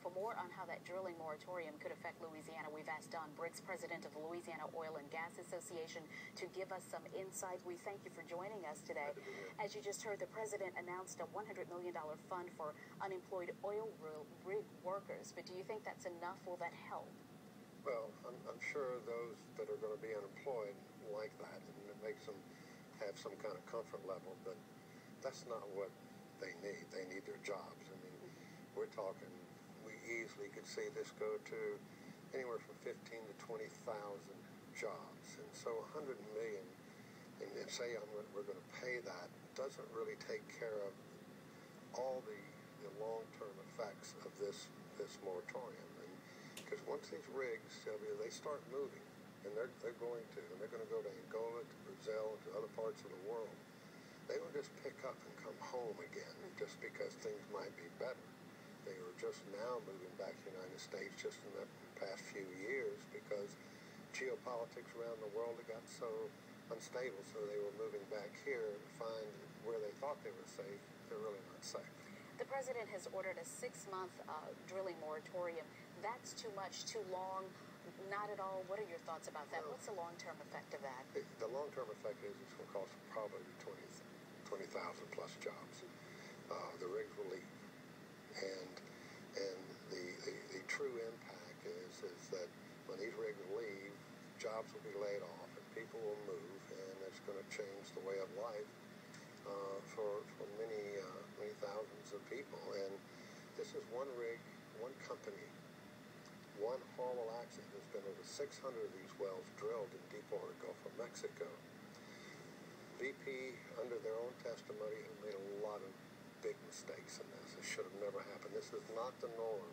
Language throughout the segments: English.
For more on how that drilling moratorium could affect Louisiana, we've asked Don Briggs, president of the Louisiana Oil and Gas Association, to give us some insight. We thank you for joining us today. As you just heard, the president announced a $100 million fund for unemployed oil rig workers. But do you think that's enough? Will that help? Well, I'm sure those that are going to be unemployed like that, and it makes them have some kind of comfort level, but that's not what they need. They need their jobs. I mean, we're talking, we easily could see this go to anywhere from 15 to 20,000 jobs. And so $100 million, and say we're going to pay that, doesn't really take care of all the long-term effects of this moratorium. And because once these rigs, Sylvia, they start moving, and they're going to go to Angola, to Brazil, to other parts of the world, they don't just pick up and come home again just because things might be better. They were just now moving back to the United States just in the past few years because geopolitics around the world had got so unstable, so they were moving back here to find where they thought they were safe, they're really not safe. The president has ordered a 6-month drilling moratorium. That's too much, too long, not at all. What are your thoughts about that? What's the long-term effect of that? The long-term effect is it's going to cost probably 20,000 plus jobs. The rigs will leave. And the true impact is that when these rigs leave, jobs will be laid off and people will move, and it's going to change the way of life for many thousands of people. And this is one rig, one company, one horrible accident. There's been over 600 of these wells drilled in deepwater Gulf of Mexico. BP, under their own testimony, have made a lot of big mistakes in this. It should have never happened. This is not the norm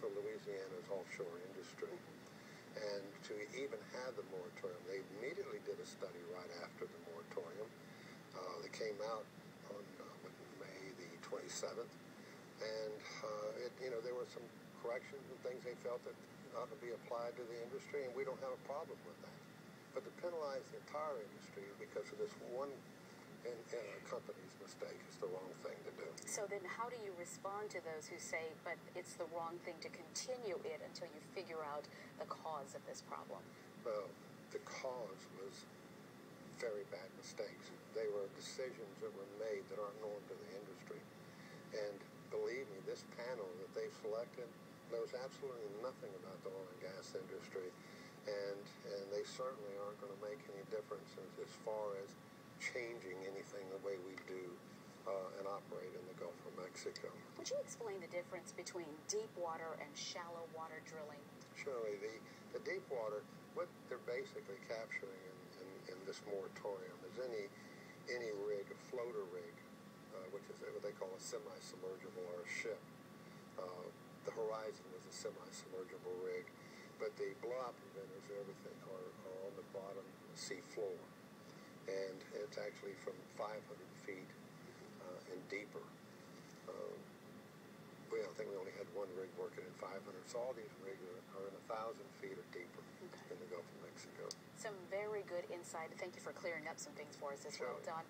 for Louisiana's offshore industry. And to even have the moratorium, they immediately did a study right after the moratorium. They came out on May the 27th, and there were some corrections and things they felt that ought to be applied to the industry, and we don't have a problem with that. But to penalize the entire industry because of this one company's mistake is the wrong thing to do. So then how do you respond to those who say, but it's the wrong thing to continue it until you figure out the cause of this problem? Well, the cause was very bad mistakes. They were decisions that were made that aren't known to the industry. And believe me, this panel that they've selected knows absolutely nothing about the oil and gas industry, and they certainly aren't going to make any difference as far as changing anything the way we do and operate in the Gulf of Mexico. Would you explain the difference between deep water and shallow water drilling? Surely. The deep water, what they're basically capturing in this moratorium is any rig, a floater rig, which is what they call a semi-submergible or a ship. The Horizon was a semi-submergible rig, but the blowout preventers and everything are on the bottom of the sea floor. And it's actually from 500 feet and deeper. I think we only had one rig working at 500, so all these rigs are in 1,000 feet or deeper in the Gulf of Mexico. Some very good insight. Thank you for clearing up some things for us as well, Don.